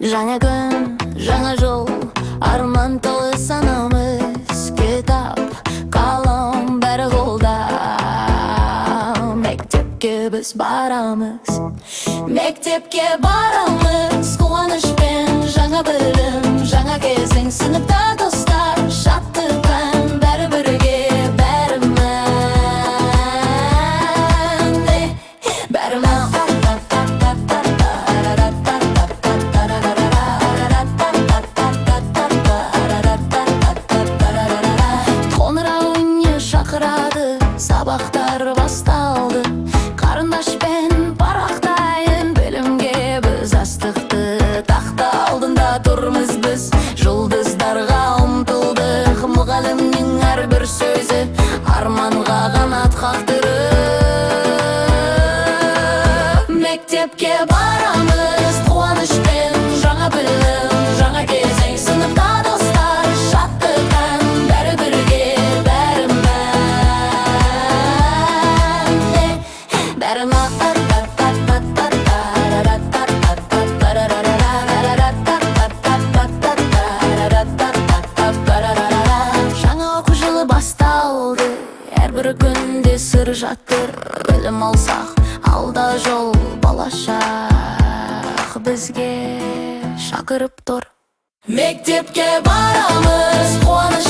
Жаңа күн, жаңа жол, арман толы санамыз. Кітап, қалам бәрі қолда. Мектепке біз барамыз. Мектепке барамыз, қуанышпен жаңа білім, жаңа кезең. Сыныпта достар, шаттықпен бәрі бірге, бәрі мән, бәрі мән. Сабақтар басталды, қарындашпен парақтайын, білімге біз астықты. Тақта алдында тұрмыз біз, жұлдыздарға ұмтылдық. Мұғалімнің әрбір сөзі арманға қанат қақтырып. Мектепке барамыз, қуанышпен жаңа білім, жаңа кезең. Сыныпта достар, шаттықпен бәрі бірге, бәрі жаңа оқу жылы басталды, әрбір күнде сыр жатыр. Білім алсақ, алда жол болашақ бізге шақырып тұр. Мектепке барамыз, қуаныш